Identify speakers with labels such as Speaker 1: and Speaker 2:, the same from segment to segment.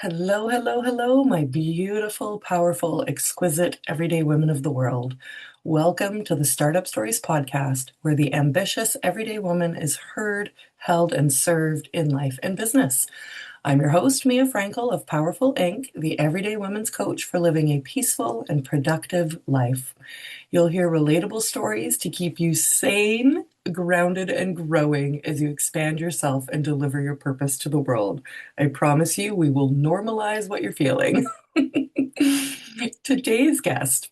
Speaker 1: Hello, hello, hello, my beautiful, powerful, exquisite, everyday women of the world. Welcome to the Startup Stories podcast, where the ambitious everyday woman is heard, held, and served in life and business. I'm your host, Mia Frankel of Powerful Inc., the everyday women's coach for living a peaceful and productive life. You'll hear relatable stories to keep you sane, grounded, and growing as you expand yourself and deliver your purpose to the world. I promise you, we will normalize what you're feeling. Today's guest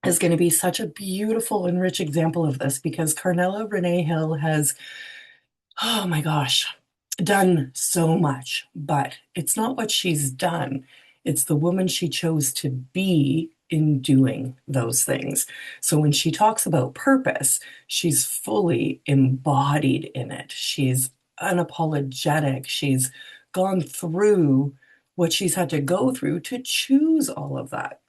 Speaker 1: is going to be such a beautiful and rich example of this because Carnela Renée Hill has, oh my gosh, done so much, but it's not what she's done. It's the woman she chose to be in doing those things. So when she talks about purpose, she's fully embodied in it. She's unapologetic. She's gone through what she's had to go through to choose all of that.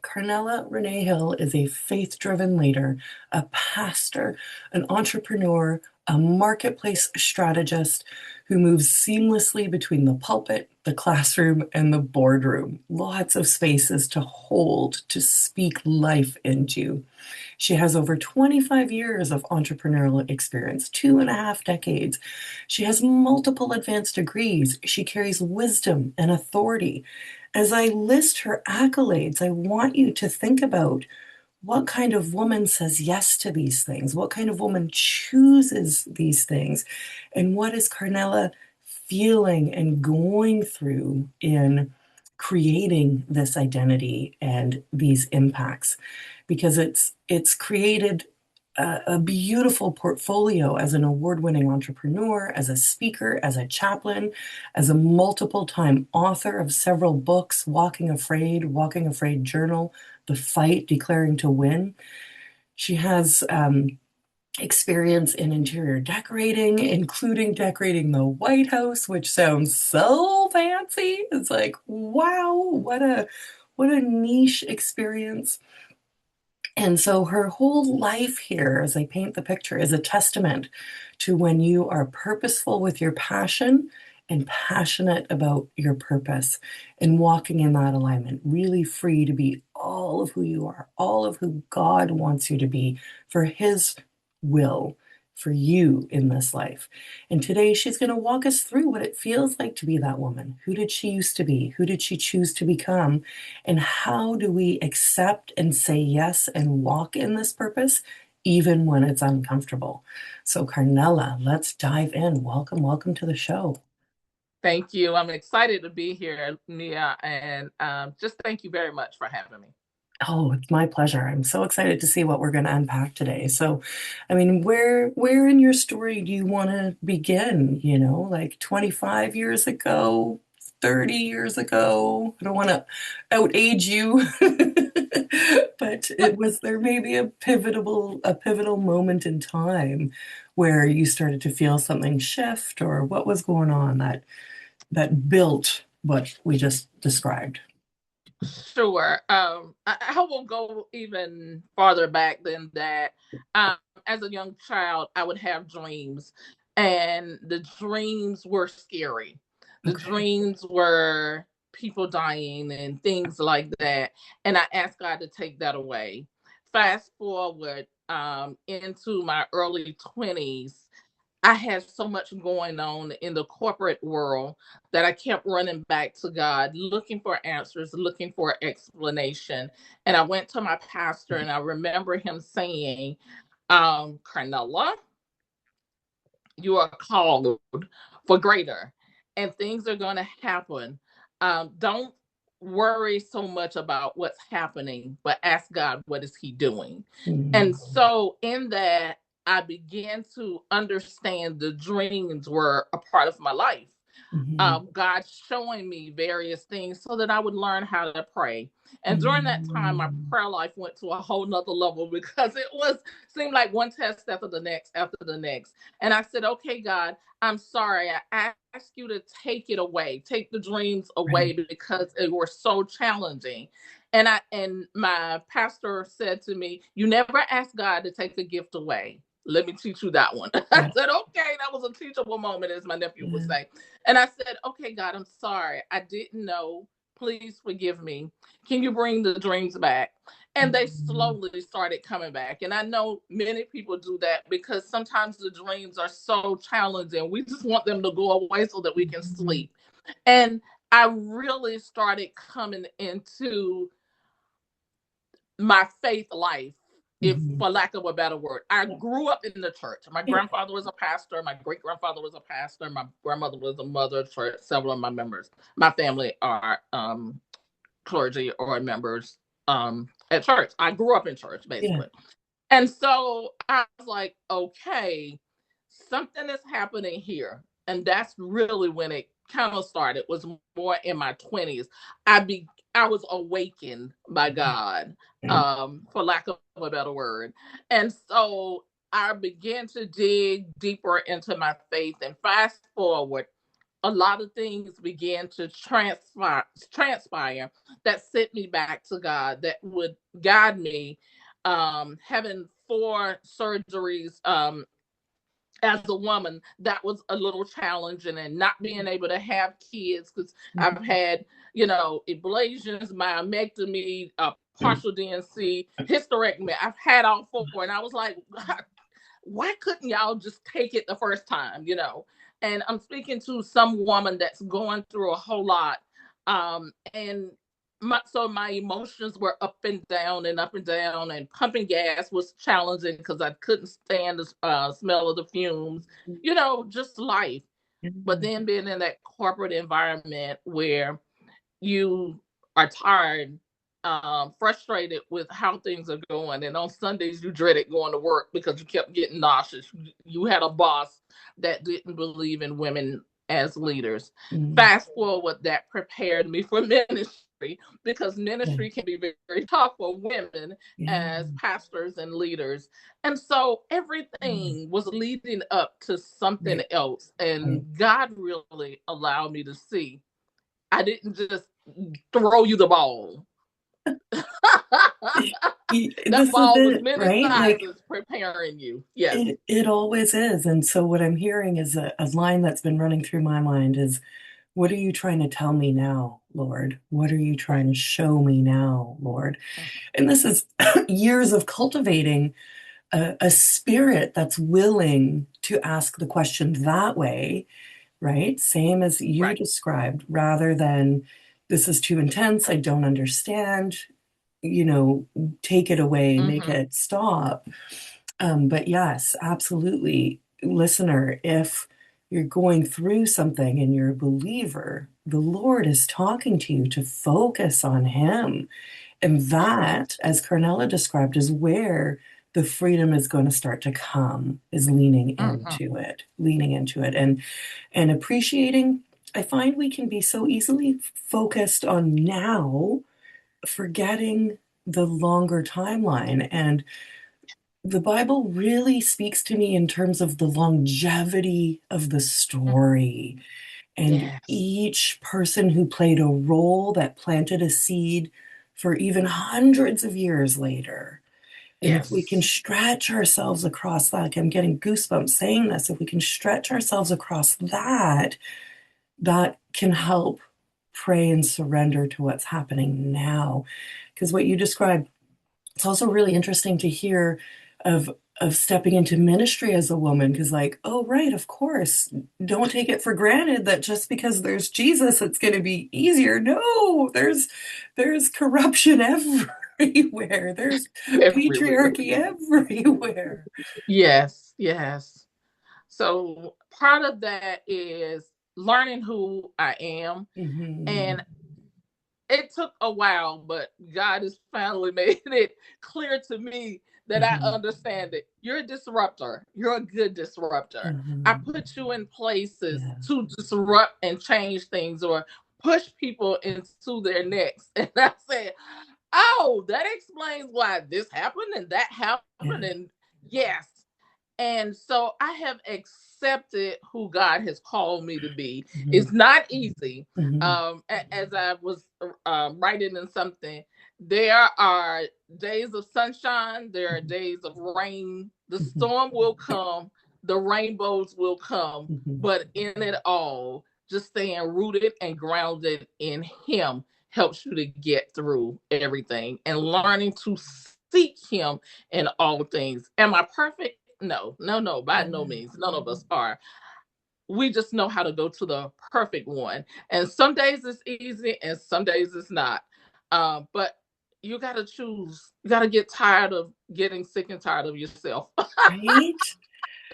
Speaker 1: Carnela Renée Hill is a faith-driven leader, a pastor, an entrepreneur, a marketplace strategist who moves seamlessly between the pulpit, the classroom, and the boardroom. Lots of spaces to hold, to speak life into. She has over 25 years of entrepreneurial experience, 2.5 decades. She has multiple advanced degrees. She carries wisdom and authority. As I list her accolades, I want you to think about what kind of woman says yes to these things? What kind of woman chooses these things? And what is Carnela feeling and going through in creating this identity and these impacts? Because it's created a beautiful portfolio as an award-winning entrepreneur, as a speaker, as a chaplain, as a multiple-time author of several books, Walking Afraid Journal, The Fight, Declaring to Win. She has experience in interior decorating, including decorating the White House, which sounds so fancy. It's like, wow, what a niche experience. And so her whole life here, as I paint the picture, is a testament to when you are purposeful with your passion and passionate about your purpose and walking in that alignment, really free to be all of who you are, all of who God wants you to be for His will for you in this life. And today she's going to walk us through what it feels like to be that woman. Who did she used to be? Who did she choose to become? And how do we accept and say yes and walk in this purpose, even when it's uncomfortable? So, Carnela, let's dive in. Welcome, welcome to the show.
Speaker 2: Thank you. I'm excited to be here, Nia, and just thank you very much for having me.
Speaker 1: Oh, it's my pleasure. I'm so excited to see what we're going to unpack today. So, I mean, where in your story do you want to begin? You know, like 25 years ago, 30 years ago? I don't want to outage you, but it was there maybe a pivotal moment in time where you started to feel something shift, or what was going on that built what we just described?
Speaker 2: Sure. I will go even farther back than that. Um, as a young child, I would have dreams, and the dreams were scary. The
Speaker 1: Okay.
Speaker 2: dreams were people dying and things like that. And I asked God to take that away. Fast forward into my early 20s, I had so much going on in the corporate world that I kept running back to God, looking for answers, looking for explanation. And I went to my pastor, and I remember him saying, Carnella, you are called for greater, and things are going to happen. Don't worry so much about what's happening, but ask God, what is He doing? And
Speaker 1: Mm.
Speaker 2: so, in that, I began to understand the dreams were a part of my life.
Speaker 1: Mhm.
Speaker 2: God showing me various things so that I would learn how to pray. And during that time, my
Speaker 1: Mm.
Speaker 2: prayer life went to a whole nother level because it was seemed like one test after the next, after the next. And I said, okay, God, I'm sorry. I ask you to take it away, take the dreams away
Speaker 1: Right.
Speaker 2: because it were so challenging. And my pastor said to me, you never ask God to take a gift away. let me teach you that one. I
Speaker 1: Yeah.
Speaker 2: said, okay, that was a teachable moment, as my nephew would
Speaker 1: Yeah.
Speaker 2: say. And I said, okay, God, I'm sorry. I didn't know. Please forgive me. Can you bring the dreams back? And they
Speaker 1: Mhm.
Speaker 2: slowly started coming back. And I know many people do that because sometimes the dreams are so challenging. We just want them to go away so that we can
Speaker 1: Mhm.
Speaker 2: sleep. And I really started coming into my faith life, if
Speaker 1: Mhm.
Speaker 2: for lack of a better word. I
Speaker 1: Yeah.
Speaker 2: grew up in the church. My
Speaker 1: Yeah.
Speaker 2: grandfather was a pastor, my great grandfather was a pastor, my grandmother was a mother of church. Several of my members, my family are clergy or members at church. I grew up in church
Speaker 1: Yeah.
Speaker 2: basically. And so I was like, okay, something is happening here. And that's really when it kind of started, was more in my 20s. I was awakened by God,
Speaker 1: Yeah.
Speaker 2: for lack of a better word. And so I began to dig deeper into my faith, and fast forward, a lot of things began to transpire that sent me back to God, that would guide me. Having 4 surgeries as a woman, that was a little challenging, and not being able to have kids because I've
Speaker 1: Mhm.
Speaker 2: had, ablations, myomectomy, partial DNC, hysterectomy. I've had all 4, and I was like, why couldn't y'all just take it the first time? And I'm speaking to some woman that's going through a whole lot. And my emotions were up and down and up and down, and pumping gas was challenging because I couldn't stand the smell of the fumes, just life. But
Speaker 1: Mhm.
Speaker 2: then being in that corporate environment where you are tired, frustrated with how things are going. And on Sundays, you dreaded going to work because you kept getting nauseous. You had a boss that didn't believe in women as leaders.
Speaker 1: Mhm.
Speaker 2: Fast forward, that prepared me for ministry, because
Speaker 1: Yeah.
Speaker 2: ministry can be very, very tough for women
Speaker 1: Yeah.
Speaker 2: as pastors and leaders. And so
Speaker 1: Mhm.
Speaker 2: everything was leading up to something
Speaker 1: Right.
Speaker 2: else.
Speaker 1: Right.
Speaker 2: And God really allowed me to see I didn't just throw you the ball. That
Speaker 1: This is
Speaker 2: ball was
Speaker 1: it,
Speaker 2: many
Speaker 1: right? Like
Speaker 2: sizes preparing you. Yes.
Speaker 1: it always is. And so what I'm hearing is a line that's been running through my mind is, what are you trying to tell me now, Lord? What are you
Speaker 2: Right.
Speaker 1: trying to show me now, Lord? And this is years of cultivating a spirit that's willing to ask the question that way, right? Same as you
Speaker 2: Right.
Speaker 1: described, rather than this is too intense, I don't understand, you know, take it away, make
Speaker 2: Mm-hmm.
Speaker 1: it stop. But yes, absolutely, listener, if you're going through something and you're a believer, the Lord is talking to you to focus on Him. And
Speaker 2: Mm-hmm.
Speaker 1: that, as Carnela described, is where the freedom is going to start to come, is
Speaker 2: Mm-hmm.
Speaker 1: leaning into it and appreciating. I find we can be so easily focused on now, forgetting the longer timeline. And the Bible really speaks to me in terms of the longevity of the story and
Speaker 2: Yes.
Speaker 1: each person who played a role that planted a seed for even hundreds of years later. And if we can
Speaker 2: Yes.
Speaker 1: stretch ourselves across that, like I'm getting goosebumps saying this, if we can stretch ourselves across that, that can help pray and surrender to what's happening now. Because what you described, it's also really interesting to hear of stepping into ministry as a woman, because like, oh right, of course, don't take it for granted that just because there's Jesus it's going to be easier. No, there's corruption everywhere, there's
Speaker 2: Everywhere.
Speaker 1: patriarchy everywhere.
Speaker 2: Yes. Yes. So part of that is learning who I am.
Speaker 1: Hmm.
Speaker 2: And it took a while, but God has finally made it clear to me that I
Speaker 1: Hmm.
Speaker 2: understand it. You're a disruptor. You're a good disruptor. I
Speaker 1: Hmm.
Speaker 2: put you in places
Speaker 1: Yeah.
Speaker 2: to disrupt and change things, or push people into their necks. And I said, oh, that explains why this happened and that happened.
Speaker 1: Yeah.
Speaker 2: And yes. And so I have accepted who God has called me to be.
Speaker 1: Hmm.
Speaker 2: It's not easy.
Speaker 1: Hmm.
Speaker 2: As I was writing in something, There are days of sunshine, there are days of rain. The
Speaker 1: Mhm.
Speaker 2: storm will come, the rainbows will come,
Speaker 1: Mhm.
Speaker 2: but in it all, just staying rooted and grounded in Him helps you to get through everything and learning to seek Him in all things. Am I perfect? No, no, no, by
Speaker 1: Yeah.
Speaker 2: no means. None of us are. We just know how to go to the perfect one. And some days it's easy and some days it's not. But you got to choose. You got to get tired of getting sick and tired of yourself.
Speaker 1: Right?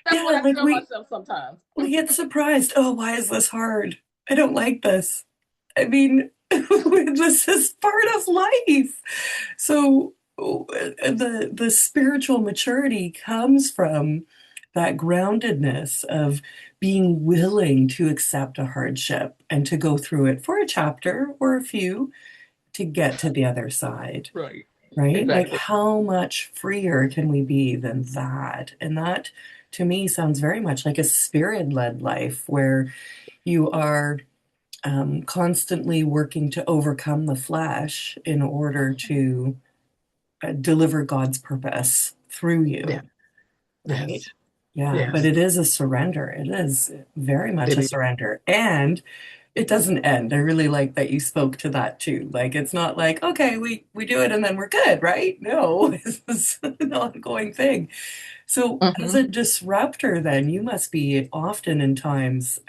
Speaker 2: That's what
Speaker 1: Yeah,
Speaker 2: I
Speaker 1: like
Speaker 2: tell myself sometimes.
Speaker 1: we get surprised. Oh, why is this hard? I don't like this. I mean, this is part of life. So the spiritual maturity comes from that groundedness of being willing to accept a hardship and to go through it for a chapter or a few to get to the other side.
Speaker 2: Right.
Speaker 1: Right? Like,
Speaker 2: Exactly.
Speaker 1: how much freer can we be than that? And that, to me, sounds very much like a spirit-led life where you are constantly working to overcome the flesh in order to deliver God's purpose through
Speaker 2: Yeah.
Speaker 1: you, right?
Speaker 2: Yes.
Speaker 1: Yeah, but
Speaker 2: Yes.
Speaker 1: it is a surrender. It is very much
Speaker 2: It
Speaker 1: a
Speaker 2: is.
Speaker 1: surrender. And it doesn't end. I really like that you spoke to that too. Like it's not like, okay, we do it and then we're good, right? No, it's an ongoing thing. So as
Speaker 2: Mm-hmm.
Speaker 1: a disruptor, then you must be often in times,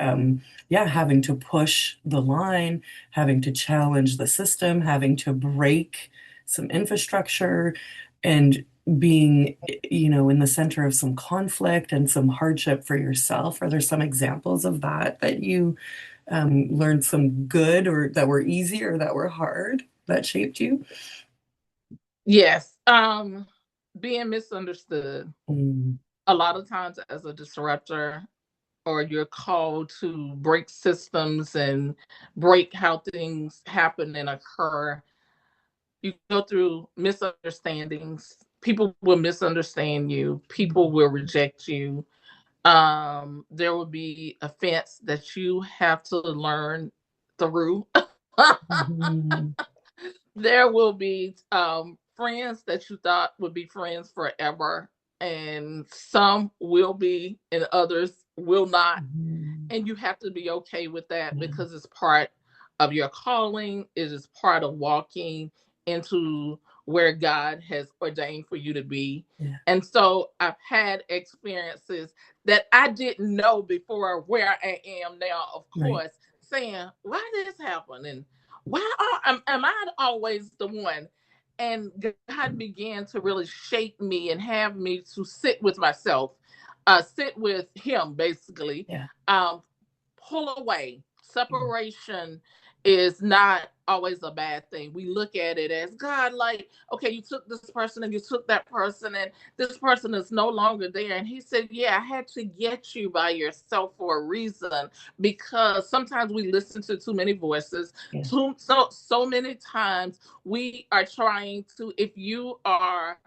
Speaker 1: yeah, having to push the line, having to challenge the system, having to break some infrastructure, and being, in the center of some conflict and some hardship for yourself. Are there some examples of that you learned some good or that were easy or that were hard that shaped you?
Speaker 2: Yes. Being misunderstood.
Speaker 1: Mm,
Speaker 2: A lot of times as a disruptor, or you're called to break systems and break how things happen and occur, you go through misunderstandings. People will misunderstand you. People will reject you. There will be offense that you have to learn through.
Speaker 1: mhm,
Speaker 2: There will be friends that you thought would be friends forever, and some will be, and others will not.
Speaker 1: mhm.
Speaker 2: And you have to be okay with that
Speaker 1: Yeah,
Speaker 2: because it's part of your calling. It is part of walking into where God has ordained for you to be.
Speaker 1: yeah.
Speaker 2: And so I've had experiences that I didn't know before where I am now, of
Speaker 1: Right.
Speaker 2: course, saying, why did this happen? And am I always the one? And God began to really shape me and have me to sit with myself, sit with Him, basically,
Speaker 1: Yeah.
Speaker 2: um, pull away. Separation is not always a bad thing. We look at it as God, like, okay, you took this person and you took that person, and this person is no longer there. And He said, yeah, I had to get you by yourself for a reason, because sometimes we listen to too many voices.
Speaker 1: Yeah.
Speaker 2: So many times we are trying to, if you are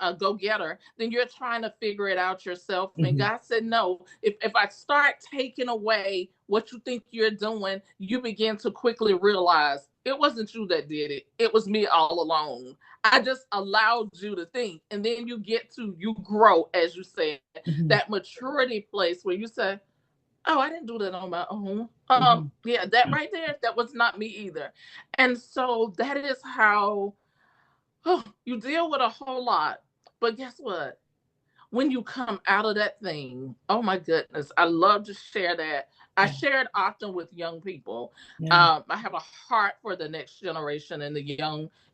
Speaker 2: a go-getter, then you're trying to figure it out yourself. And
Speaker 1: Mhm.
Speaker 2: God said, no, if I start taking away what you think you're doing, you begin to quickly realize it wasn't you that did it. It was me all along. I just allowed you to think. And then you grow, as you said,
Speaker 1: Mhm.
Speaker 2: that maturity place where you say, oh, I didn't do that on my own.
Speaker 1: Mhm.
Speaker 2: Yeah, that right there, that was not me either. And so that is how, oh, you deal with a whole lot. But guess what? When you come out of that thing, oh my goodness, I love to share that. I
Speaker 1: Yeah.
Speaker 2: share it often with young people.
Speaker 1: Yeah.
Speaker 2: I have a heart for the next generation and the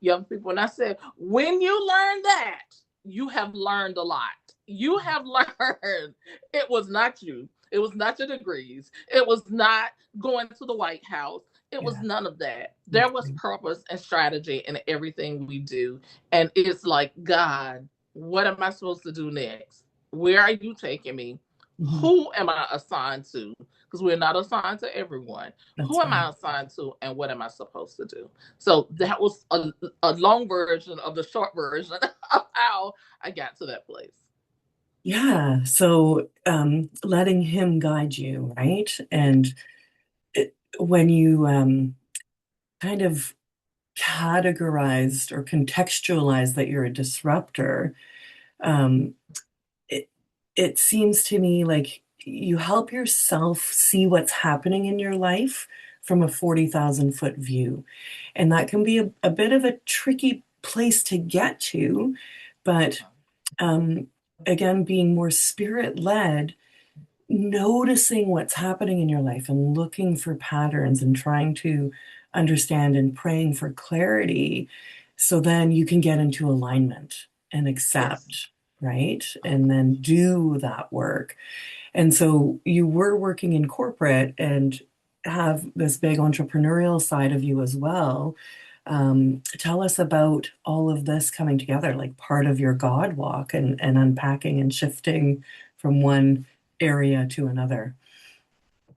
Speaker 2: young people. And I said, when you learn that, you have learned a lot. You have learned it was not you. It was not your degrees. It was not going to the White House. It was
Speaker 1: Yeah.
Speaker 2: none of that. There
Speaker 1: That's
Speaker 2: was
Speaker 1: great.
Speaker 2: purpose and strategy in everything we do. And it's like, God, what am I supposed to do next? Where are you taking me?
Speaker 1: Mhm.
Speaker 2: Who am I assigned to? Because we're not assigned to everyone. Who
Speaker 1: That's
Speaker 2: am
Speaker 1: right.
Speaker 2: I assigned to, and what am I supposed to do? So that was a long version of the short version of how I got to that place.
Speaker 1: Yeah. So letting him guide you, right? And when you kind of categorized or contextualized that you're a disruptor, um, it, it seems to me like you help yourself see what's happening in your life from a 40,000-foot view. And that can be a bit of a tricky place to get to. But um, again, being more spirit led, noticing what's happening in your life and looking for patterns and trying to understand and praying for clarity so then you can get into alignment and
Speaker 2: Yes.
Speaker 1: accept, right? And then do that work. And so you were working in corporate and have this big entrepreneurial side of you as well. Tell us about all of this coming together, like part of your God walk and unpacking and shifting from one area to another.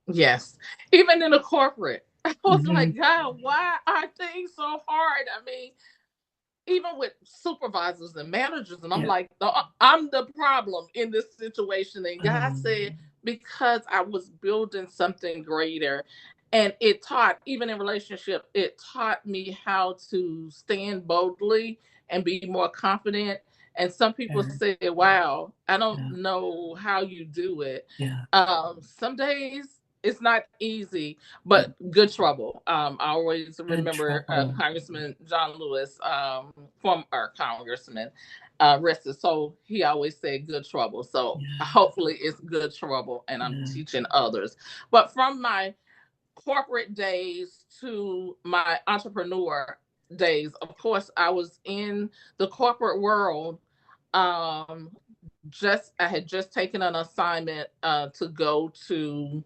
Speaker 2: Yes. Even in the corporate, I was
Speaker 1: Hmm.
Speaker 2: like, God, why are things so hard? I mean, even with supervisors and managers, and I'm
Speaker 1: Yeah.
Speaker 2: like, I'm the problem in this situation. And God said,
Speaker 1: Um,
Speaker 2: because I was building something greater. And it taught, even in relationship, it taught me how to stand boldly and be more confident. And some people
Speaker 1: yeah,
Speaker 2: say, wow, I don't
Speaker 1: yeah,
Speaker 2: know how you do it.
Speaker 1: yeah.
Speaker 2: Some days it's not easy, but good trouble. I always
Speaker 1: Good
Speaker 2: remember
Speaker 1: trouble.
Speaker 2: Congressman John Lewis, former congressman, rest his soul. He always said good trouble. So
Speaker 1: Yeah,
Speaker 2: hopefully it's good trouble, and I'm
Speaker 1: yeah.
Speaker 2: teaching others. But from my corporate days to my entrepreneur days, of course, I was in the corporate world. Um, I had just taken an assignment to go to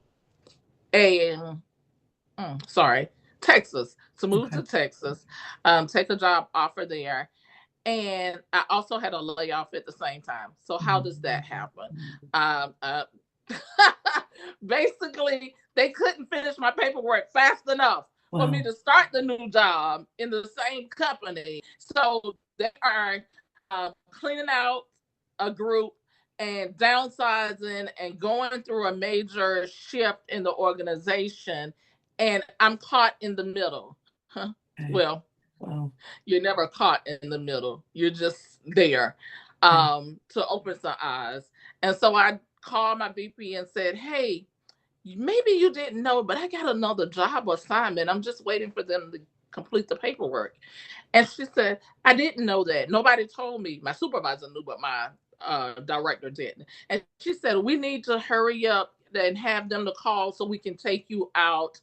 Speaker 2: a sorry, Texas, to move
Speaker 1: Okay.
Speaker 2: to Texas, take a job offer there. And I also had a layoff at the same time. So how does that happen?
Speaker 1: Mhm.
Speaker 2: Um, uh, Basically, they couldn't finish my paperwork fast enough for me
Speaker 1: Wow.
Speaker 2: to start the new job in the same company. So they are cleaning out a group and downsizing and going through a major shift in the organization. And I'm caught in the middle. Huh?
Speaker 1: Okay.
Speaker 2: Well,
Speaker 1: Wow.
Speaker 2: you're never caught in the middle. You're just there
Speaker 1: Okay.
Speaker 2: to open some eyes. And so I called my VP and said, hey, maybe you didn't know, but I got another job assignment. I'm just waiting for them to complete the paperwork. And she said, I didn't know that. Nobody told me. My supervisor knew, but my director didn't. And she said, we need to hurry up and have them to call so we can take you out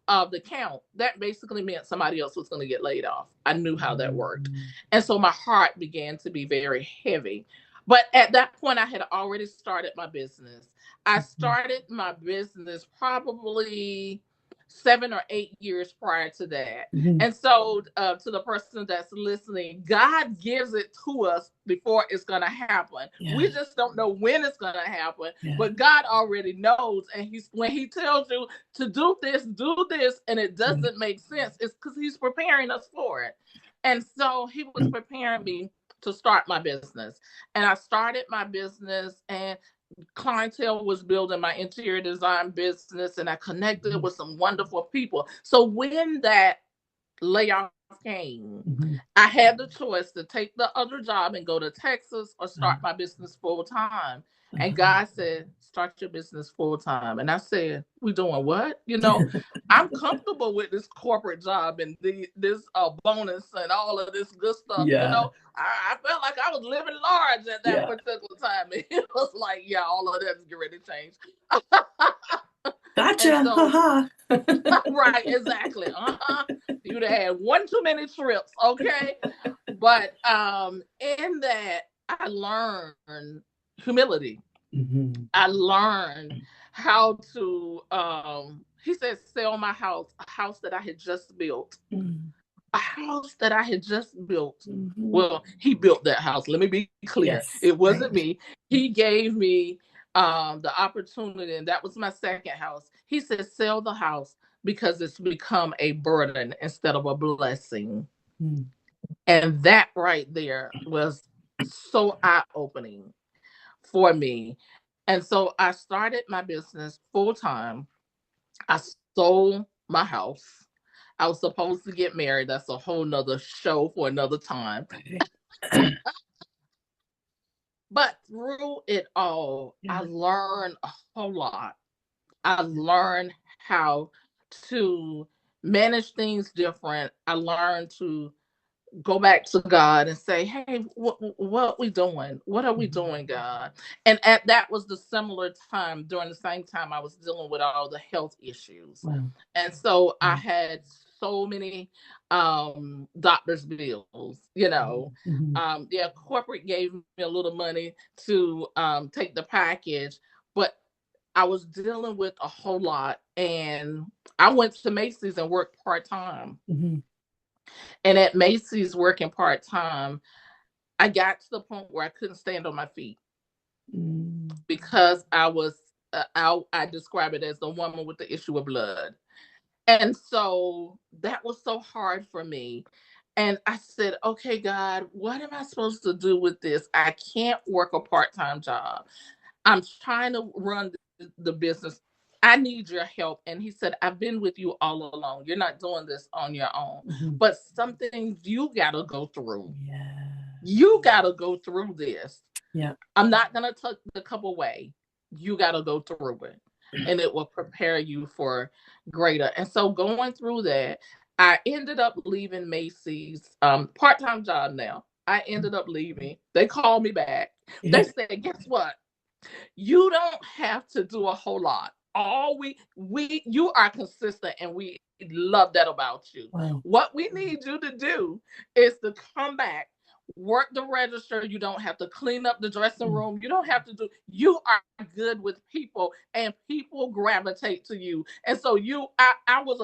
Speaker 2: of the count. That basically meant somebody else was going to get laid off. I knew how that worked.
Speaker 1: Mhm.
Speaker 2: And so my heart began to be very heavy. But at that point, I had already started my business. I
Speaker 1: Mhm.
Speaker 2: started my business probably 7 or 8 years prior to that.
Speaker 1: Mhm.
Speaker 2: And so, to the person that's listening, God gives it to us before it's going to happen.
Speaker 1: Yeah.
Speaker 2: We just don't know when it's going to happen,
Speaker 1: Yeah.
Speaker 2: but God already knows. And when He tells you to do this, and it
Speaker 1: Yeah.
Speaker 2: doesn't make sense, it's because He's preparing us for it. And so He was preparing me to start my business. And I started my business, and clientele was building my interior design business, and I connected
Speaker 1: Mhm.
Speaker 2: with some wonderful people. So when that layoff came,
Speaker 1: Mhm.
Speaker 2: I had the choice to take the other job and go to Texas or start
Speaker 1: Uh,
Speaker 2: my business full time. And
Speaker 1: uh-huh.
Speaker 2: God said, start your business full time. And I said, we doing what? I'm comfortable with this corporate job and this bonus and all of this good stuff.
Speaker 1: Yeah.
Speaker 2: I felt like I was living large at that
Speaker 1: Yeah.
Speaker 2: particular time. It was like, yeah, all of that's getting ready to change. And
Speaker 1: Gotcha.
Speaker 2: so
Speaker 1: Haha.
Speaker 2: right, exactly. You'd have had one too many trips, okay? But in that I learned humility.
Speaker 1: Mhm.
Speaker 2: I learned how to he said sell my house, a house that I had just built.
Speaker 1: Mhm.
Speaker 2: A house that I had just built.
Speaker 1: Mhm.
Speaker 2: Well, he built that house. Let me be clear.
Speaker 1: Yes.
Speaker 2: It wasn't
Speaker 1: Right.
Speaker 2: me. He gave me the opportunity, and that was my second house. He said, sell the house because it's become a burden instead of a blessing.
Speaker 1: Mm.
Speaker 2: And that right there was so eye opening for me. And so I started my business full time. I sold my house. I was supposed to get married. That's a whole nother show for another time.
Speaker 1: Okay.
Speaker 2: But through it all, I
Speaker 1: Yeah.
Speaker 2: learned a whole lot. I learned how to manage things different. I learned to go back to God and say, "Hey, what we doing? What are we
Speaker 1: Mhm.
Speaker 2: doing, God?" And at that was the similar time during the same time I was dealing with all the health issues,
Speaker 1: Wow.
Speaker 2: and so I
Speaker 1: Yeah.
Speaker 2: had so many doctor's bills.
Speaker 1: Mhm.
Speaker 2: Yeah, corporate gave me a little money to take the package, but I was dealing with a whole lot, and I went to Macy's and worked part time.
Speaker 1: Mhm.
Speaker 2: And at Macy's working part time, I got to the point where I couldn't stand on my feet
Speaker 1: Mm.
Speaker 2: because I was, I describe it as the woman with the issue of blood. And so that was so hard for me. And I said, okay, God, what am I supposed to do with this? I can't work a part time job. I'm trying to run the business. I need your help. And he said, I've been with you all along. You're not doing this on your own.
Speaker 1: Mhm.
Speaker 2: But some things you got to go through.
Speaker 1: Yeah.
Speaker 2: You got to go through this.
Speaker 1: Yeah.
Speaker 2: I'm not going to take the cup away. You got to go through it. And it will prepare you for greater. And so going through that, I ended up leaving Macy's part time job now. I ended up leaving. They called me back. They
Speaker 1: Yeah.
Speaker 2: said, guess what? You don't have to do a whole lot. All we you are consistent, and we love that about you.
Speaker 1: Wow.
Speaker 2: What we need you to do is to come back, work the register. You don't have to clean up the dressing
Speaker 1: Mm.
Speaker 2: room. You don't have to do, you are good with people, and people gravitate to you. And so I was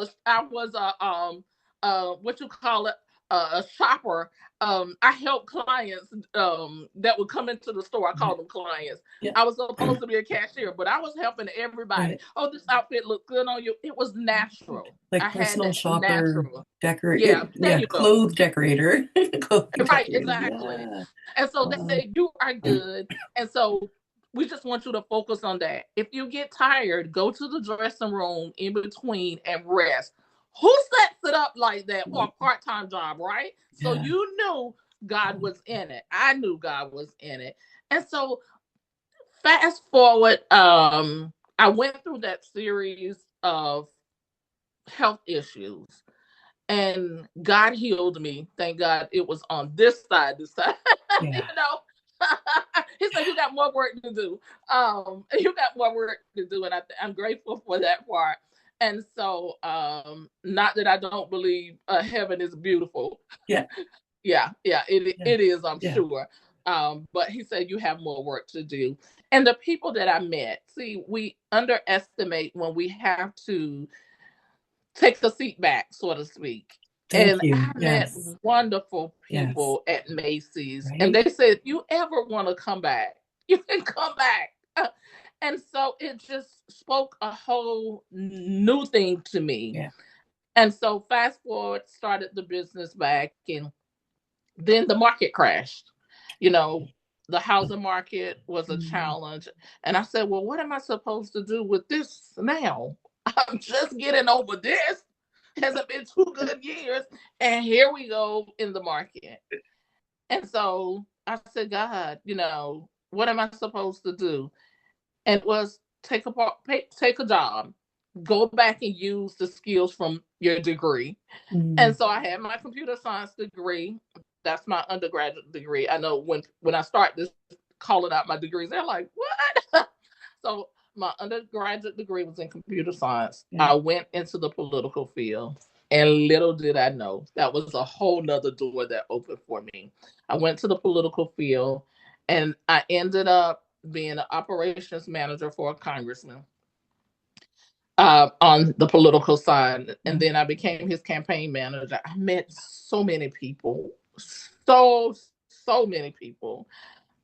Speaker 2: a what you call it, a shopper. I help clients that would come into the store. I
Speaker 1: Yeah.
Speaker 2: call them clients.
Speaker 1: Yeah.
Speaker 2: I was supposed to be a cashier, but I was helping everybody.
Speaker 1: Right.
Speaker 2: Oh, this outfit looked good on you. It was natural. I
Speaker 1: Like
Speaker 2: had
Speaker 1: personal
Speaker 2: that
Speaker 1: shopper,
Speaker 2: natural.
Speaker 1: decorate.
Speaker 2: Yeah, there
Speaker 1: Yeah.
Speaker 2: you go.
Speaker 1: Clothes decorator. Clothing
Speaker 2: Right,
Speaker 1: decorator.
Speaker 2: exactly.
Speaker 1: Yeah.
Speaker 2: And so they
Speaker 1: Wow.
Speaker 2: said, you are good. And so we just want you to focus on that. If you get tired, go to the dressing room in between and rest. Who sets it up like that for a part time job, right? So
Speaker 1: Yeah.
Speaker 2: you knew God was in it. I knew God was in it. And so fast forward, I went through that series of health issues, and God healed me. Thank God it was on this side,
Speaker 1: Yeah.
Speaker 2: He said, you got more work to do. You got more work to do, and I'm grateful for that part. And so, not that I don't believe heaven is beautiful.
Speaker 1: Yeah.
Speaker 2: Yeah, it
Speaker 1: Yeah.
Speaker 2: it is, I'm
Speaker 1: Yeah.
Speaker 2: sure. But he said you have more work to do. And the people that I met, see, we underestimate when we have to take a seat back, so to speak.
Speaker 1: Thank
Speaker 2: And
Speaker 1: you.
Speaker 2: I met
Speaker 1: Yes.
Speaker 2: wonderful
Speaker 1: Yes.
Speaker 2: people at Macy's, and
Speaker 1: Right?
Speaker 2: they said, if you ever want to come back, you can come back. And so it just spoke a whole new thing to me.
Speaker 1: Yeah.
Speaker 2: And so fast forward, started the business back, and then the market crashed. You know, the housing market was a
Speaker 1: Mm.
Speaker 2: challenge. And I said, well, what am I supposed to do with this now? I'm just getting over this. It hasn't been 2 good years. And here we go in the market. And so I said, God, what am I supposed to do? And it was take a job, go back and use the skills from your degree.
Speaker 1: Mm.
Speaker 2: And so I had my computer science degree. That's my undergraduate degree. I know when I start this calling out my degrees, they're like, "What?" So my undergraduate degree was in computer science.
Speaker 1: Yeah.
Speaker 2: I went into the political field, and little did I know that was a whole nother door that opened for me. I went to the political field, and I ended up being an operations manager for a congressman on the political side. And
Speaker 1: Yeah.
Speaker 2: then I became his campaign manager. I met so many people, so many people.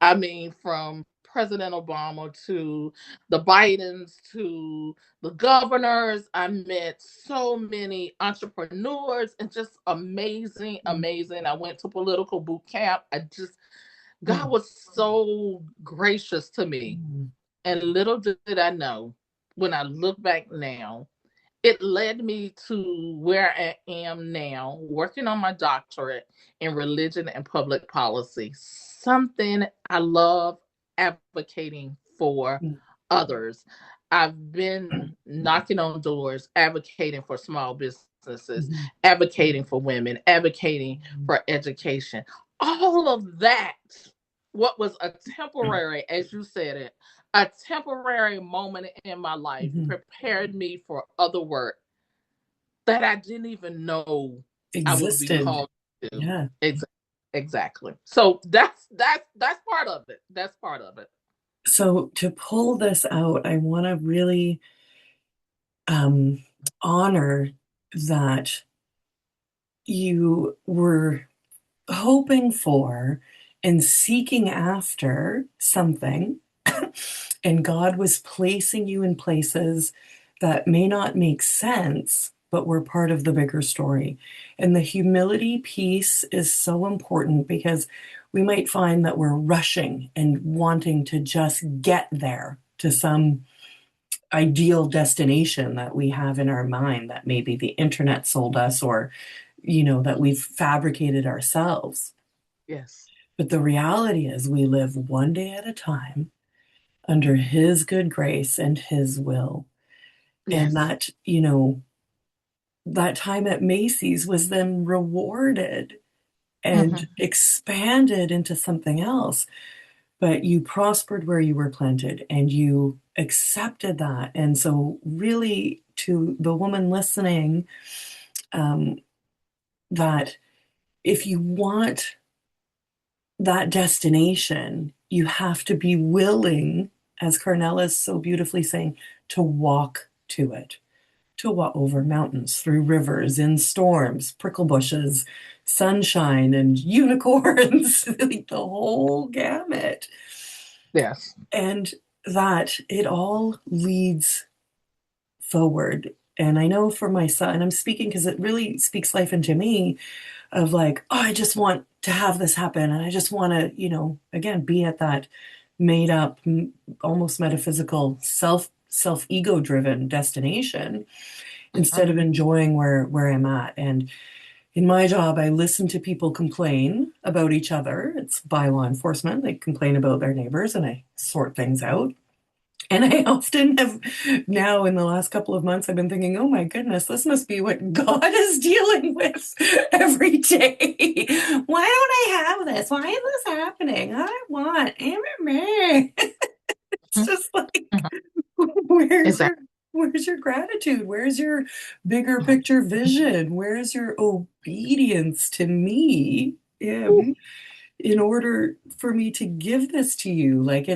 Speaker 2: I mean, from President Obama to the Bidens to the governors. I met so many entrepreneurs, and just amazing,
Speaker 1: Mm.
Speaker 2: amazing. I went to political boot camp. God
Speaker 1: Mm.
Speaker 2: was so gracious to me.
Speaker 1: Mm.
Speaker 2: And little did I know, when I look back now, it led me to where I am now, working on my doctorate in religion and public policy. Something I love advocating for others. I've been knocking on doors, advocating for small businesses,
Speaker 1: Mhm.
Speaker 2: advocating for women, advocating for education. All of that, what was a temporary, as you said it, a temporary moment in my life
Speaker 1: Mhm.
Speaker 2: prepared me for other work that I didn't even know I would be
Speaker 1: Existed.
Speaker 2: called to.
Speaker 1: Yeah.
Speaker 2: Exactly. So that's part of it. That's part of it.
Speaker 1: So to pull this out, I want to really um, honor that you were hoping for and seeking after something, and God was placing you in places that may not make sense, but were part of the bigger story. And the humility piece is so important because we might find that we're rushing and wanting to just get there to some ideal destination that we have in our mind that maybe the internet sold us, or that we've fabricated ourselves.
Speaker 2: Yes.
Speaker 1: But the reality is we live one day at a time under his good grace and his will. And
Speaker 2: Yes.
Speaker 1: that time at Macy's was then rewarded and
Speaker 2: Mm-hmm.
Speaker 1: expanded into something else. But you prospered where you were planted and you accepted that. And so, really, to the woman listening, um, that if you want that destination, you have to be willing, as Carnela is so beautifully saying, to walk to it, to walk over mountains, through rivers, in storms, prickle bushes, sunshine, and unicorns, like the whole gamut.
Speaker 2: Yes.
Speaker 1: And that it all leads forward. And I know for my son, I'm speaking because it really speaks life into me, of like, oh, I just want to have this happen. And I just want to, again, be at that made up, almost metaphysical, self ego driven destination
Speaker 2: Mm-hmm.
Speaker 1: instead of enjoying where I'm at. And in my job, I listen to people complain about each other. It's by law enforcement. They complain about their neighbors and I sort things out. And I often have now, in the last couple of months, I've been thinking, oh my goodness, this must be what God is dealing with every day. Why don't I have this? Why is this happening? I want It's just like,
Speaker 2: Mm-hmm.
Speaker 1: where's your
Speaker 2: Exactly.
Speaker 1: where's your gratitude? Where's your bigger
Speaker 2: Mm-hmm.
Speaker 1: picture vision? Where's your obedience to me? In order for me to give this to you. Like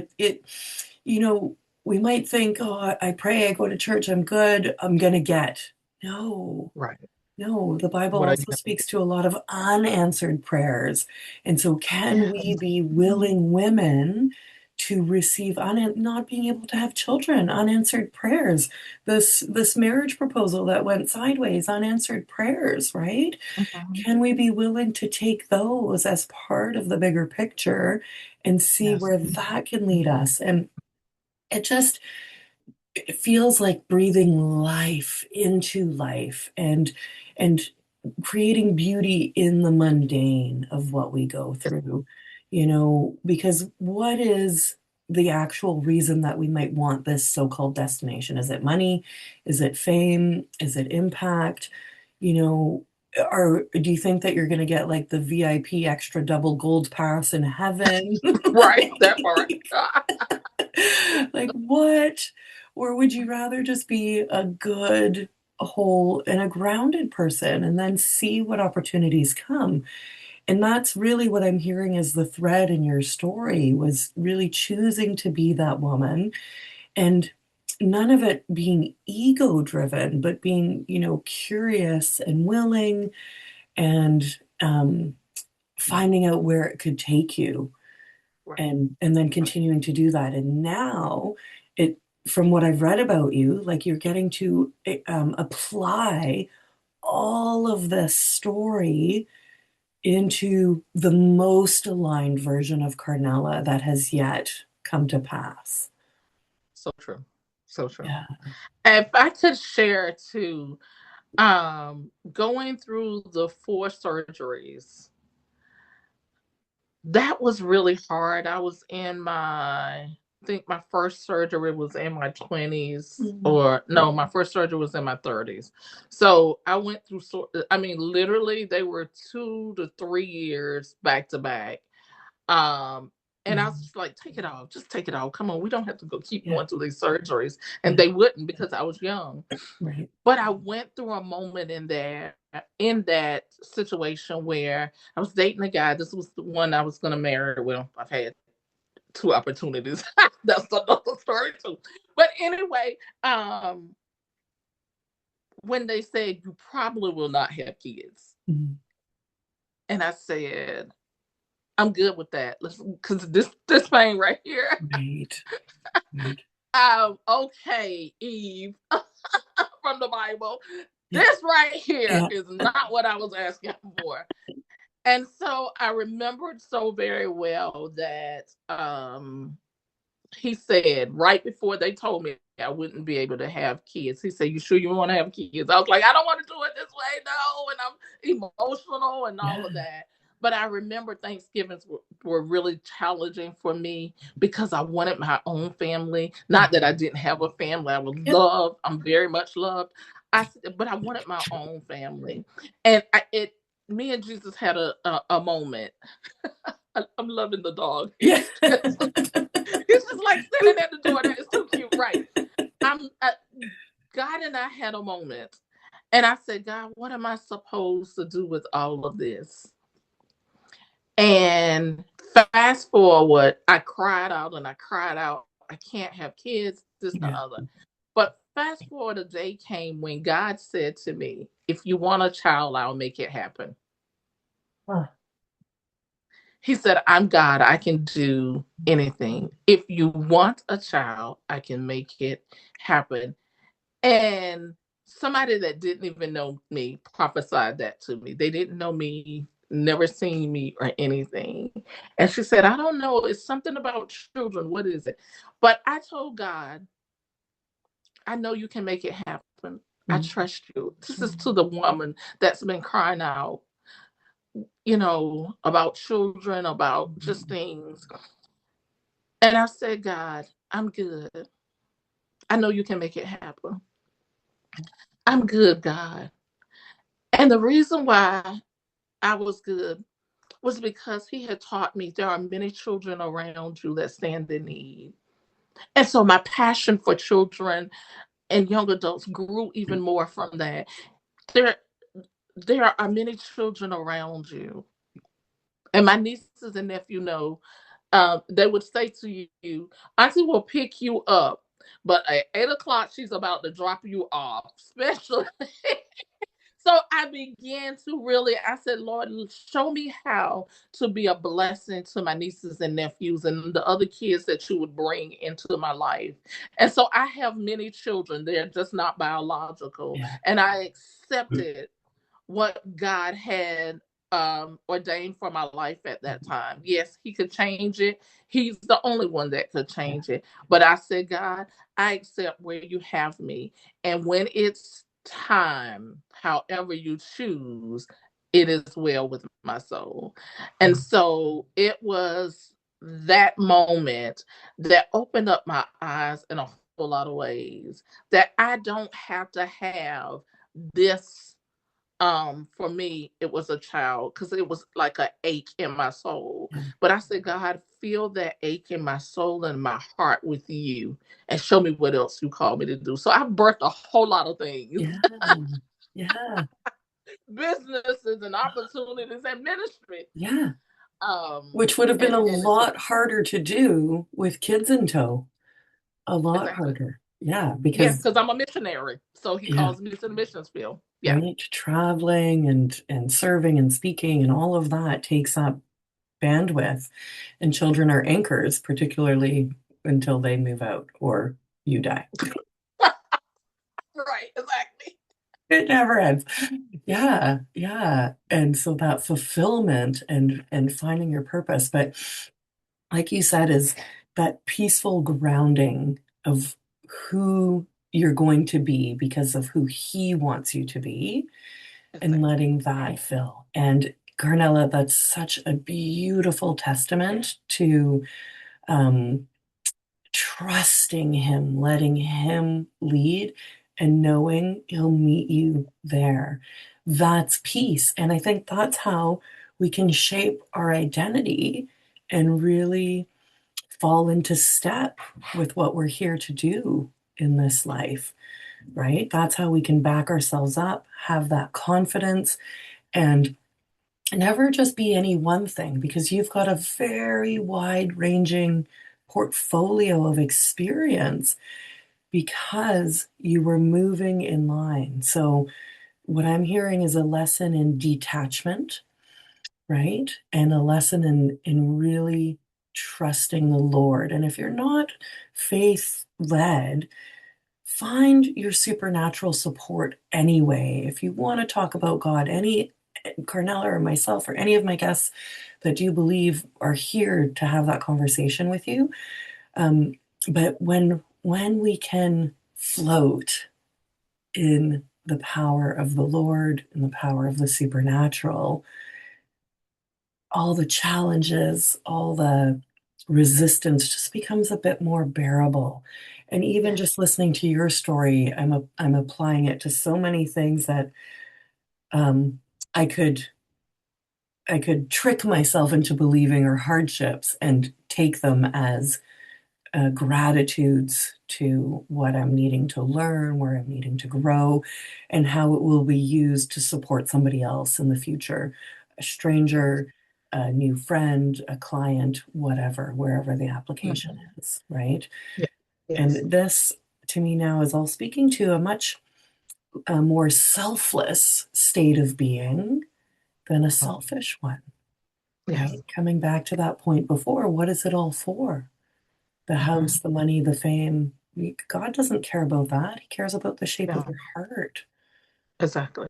Speaker 1: you know, we might think, oh, I pray, I go to church, I'm good, I'm gonna get. No,
Speaker 2: Right.
Speaker 1: no, the Bible
Speaker 2: What are you
Speaker 1: also
Speaker 2: gonna
Speaker 1: speaks to a lot of unanswered prayers. And so
Speaker 2: do?
Speaker 1: can we be willing women to receive not being able to have children, unanswered prayers, this marriage proposal that went sideways, unanswered prayers, right?
Speaker 2: Mhm.
Speaker 1: Can we be willing to take those as part of the bigger picture and see
Speaker 2: Yes.
Speaker 1: where that can lead us? And it just it feels like breathing life into life, and creating beauty in the mundane of what we go
Speaker 2: Yes.
Speaker 1: through, because what is the actual reason that we might want this so-called destination? Is it money? Is it fame? Is it impact? You know, or do you think that you're going to get like the VIP extra double gold pass in heaven?
Speaker 2: Right. That part.
Speaker 1: Like what? Or would you rather just be a good, whole, and a grounded person and then see what opportunities come? And that's really what I'm hearing as the thread in your story, was really choosing to be that woman, and none of it being ego driven, but being, curious and willing, and finding out where it could take you,
Speaker 2: Right.
Speaker 1: and then continuing to do that. And now, it from what I've read about you, like you're getting to apply all of this story into the most aligned version of Carnella that has yet come to pass.
Speaker 2: So true. So true.
Speaker 1: Yeah.
Speaker 2: If I could share too, going through the 4 surgeries, that was really hard. I was in I think my first surgery was in my 20s,
Speaker 1: Mm.
Speaker 2: or no, my first surgery was in my 30s. So I went through, I mean, literally, they were 2 to 3 years back to back. Um, and I was
Speaker 1: Mm.
Speaker 2: just like, take it off, just take it off. Come on, we don't have to keep
Speaker 1: Yeah.
Speaker 2: going through these surgeries. And
Speaker 1: Yeah.
Speaker 2: they wouldn't because I was young.
Speaker 1: Right.
Speaker 2: But I went through a moment in that situation where I was dating a guy. This was the one I was going to marry. Well, I've had 2 opportunities. That's another story too. But anyway, when they said you probably will not have kids,
Speaker 1: Mm.
Speaker 2: and I said I'm good with that. Because this thing right here.
Speaker 1: Right. Right.
Speaker 2: Okay, Eve from the Bible.
Speaker 1: Yeah.
Speaker 2: This right here
Speaker 1: Yeah.
Speaker 2: is not what I was asking for. And so I remembered so very well that he said right before they told me I wouldn't be able to have kids, he said, "You sure you want to have kids?" I was like, "I don't want to do it this way, no." And I'm emotional and all
Speaker 1: Yeah.
Speaker 2: of that. But I remember Thanksgivings were really challenging for me because I wanted my own family. Not that I didn't have a family. I was
Speaker 1: Yeah.
Speaker 2: loved. I'm very much loved. But I wanted my own family. And me and Jesus had a moment. I'm loving the dog.
Speaker 1: Yeah.
Speaker 2: He's just like standing at the door. That is too cute, right? I'm God and I had a moment, and I said, "God, what am I supposed to do with all of this?" And fast forward, I cried out and I cried out. I can't have kids. This and the
Speaker 1: Yeah.
Speaker 2: other. But fast forward, a day came when God said to me, "If you want a child, I'll make it happen."
Speaker 1: Huh.
Speaker 2: He said, "I'm God. I can do anything. If you want a child, I can make it happen." And somebody that didn't even know me prophesied that to me. They didn't know me, never seen me or anything. And she said, "I don't know. It's something about children. What is it?" But I told God, "I know you can make it happen. I
Speaker 1: Mm.
Speaker 2: trust you." This is to
Speaker 1: Mm.
Speaker 2: the woman that's been crying out, about children, about just things. And I said, "God, I'm good. I know you can make it happen. I'm good, God." And the reason why I was good was because he had taught me there are many children around you that stand in need. And so my passion for children and young adults grew even more from that. There, there are many children around you. And my nieces and nephew know, they would say to you, "Auntie will pick you up, but at 8 o'clock, she's about to drop you off," especially. So I began to really, I said, "Lord, show me how to be a blessing to my nieces and nephews and the other kids that you would bring into my life." And so I have many children. They're just not biological.
Speaker 1: Yeah.
Speaker 2: And I accepted what God had ordained for my life at that time. Yes, he could change it. He's the only one that could
Speaker 1: Yeah.
Speaker 2: change it. But I said, "God, I accept where you have me. And when it's time, however you choose, it is well with my soul." And so it was that moment that opened up my eyes in a whole lot of ways, that I don't have to have this. For me, it was a child because it was like an ache in my soul.
Speaker 1: Yeah.
Speaker 2: But I said, "God, feel that ache in my soul and my heart with you and show me what else you call me to do." So I birthed a whole lot of things,
Speaker 1: Yeah. Yeah.
Speaker 2: businesses and opportunities and ministry.
Speaker 1: Yeah.
Speaker 2: Um,
Speaker 1: Which would have been a
Speaker 2: and it's
Speaker 1: lot harder to do with kids in tow. A lot
Speaker 2: exactly.
Speaker 1: harder. Yeah,
Speaker 2: Yes,
Speaker 1: because
Speaker 2: because I'm a missionary. So he
Speaker 1: yeah,
Speaker 2: calls me to the missions field. Yeah.
Speaker 1: right, traveling and serving and speaking and all of that takes up bandwidth. And children are anchors, particularly until they move out or you die.
Speaker 2: Right, exactly.
Speaker 1: It never ends. Yeah, yeah. And so that fulfillment and finding your purpose, but like you said, is that peaceful grounding of who you're going to be because of who he wants you to be, and
Speaker 2: Exactly.
Speaker 1: letting that fill. And Carnella, that's such a beautiful testament to um, trusting him, letting him lead, and knowing he'll meet you there. That's peace. And I think that's how we can shape our identity and really fall into step with what we're here to do in this life, right? That's how we can back ourselves up, have that confidence, and never just be any one thing, because you've got a very wide ranging portfolio of experience because you were moving in line. So, what I'm hearing is a lesson in detachment, right? And a lesson in really trusting the Lord. And if you're not faith led, find your supernatural support anyway. If you want to talk about God, any Carnella or myself or any of my guests that you believe are here to have that conversation with you. But when we can float in the power of the Lord and the power of the supernatural, all the challenges, all the resistance just becomes a bit more bearable. And even
Speaker 2: Yes.
Speaker 1: just listening to your story, I'm applying it to so many things that um, I could I could trick myself into believing are hardships and take them as gratitudes to what I'm needing to learn, where I'm needing to grow, and how it will be used to support somebody else in the future, a stranger, a new friend, a client, whatever, wherever the application
Speaker 2: Mhm.
Speaker 1: is, right?
Speaker 2: Yeah. Yes.
Speaker 1: And this, to me, now is all speaking to a much more selfless state of being than a
Speaker 2: Mhm.
Speaker 1: selfish one,
Speaker 2: Yes.
Speaker 1: right? Coming back to that point before, what is it all for? The
Speaker 2: Mhm.
Speaker 1: house, the money, the fame. God doesn't care about that. He cares about the shape of
Speaker 2: Yeah.
Speaker 1: your heart.
Speaker 2: Exactly.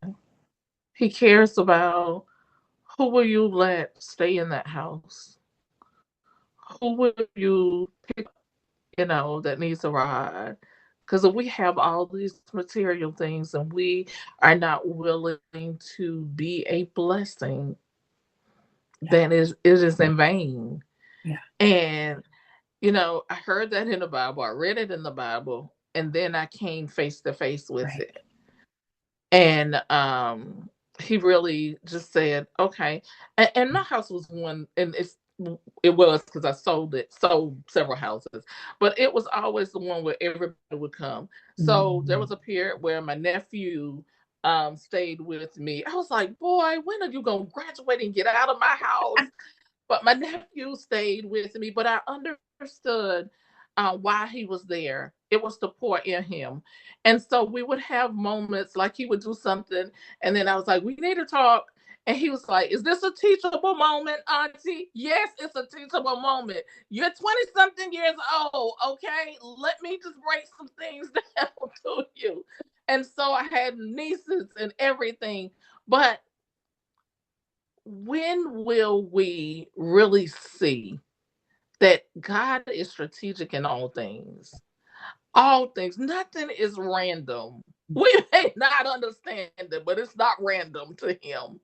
Speaker 2: He cares about who will you let stay in that house? Who will you pick, that needs a ride? Because if we have all these material things and we are not willing to be a blessing,
Speaker 1: Yeah,
Speaker 2: then it is in vain.
Speaker 1: yeah,
Speaker 2: And I heard that in the Bible. I read it in the Bible, and then I came face to face with
Speaker 1: right.
Speaker 2: it. And he really just said, "Okay." And my house was one, and it was because I sold several houses, but it was always the one where everybody would come. So there
Speaker 1: Mm,
Speaker 2: was a period where my nephew stayed with me. I was like, "Boy, when are you gonna graduate and get out of my house?" But my nephew stayed with me, but I understood why he was there. It was to pour in him. And so we would have moments like he would do something, and then I was like, we need to talk. And he was like, is this a teachable moment, Auntie? Yes, it's a teachable moment. You're 20 something years old, okay? Let me just break some things down to you. And so I had nieces and everything. But when will we really see that God is strategic in all things? All things, nothing is random. We may not understand it, but it's not random to Him.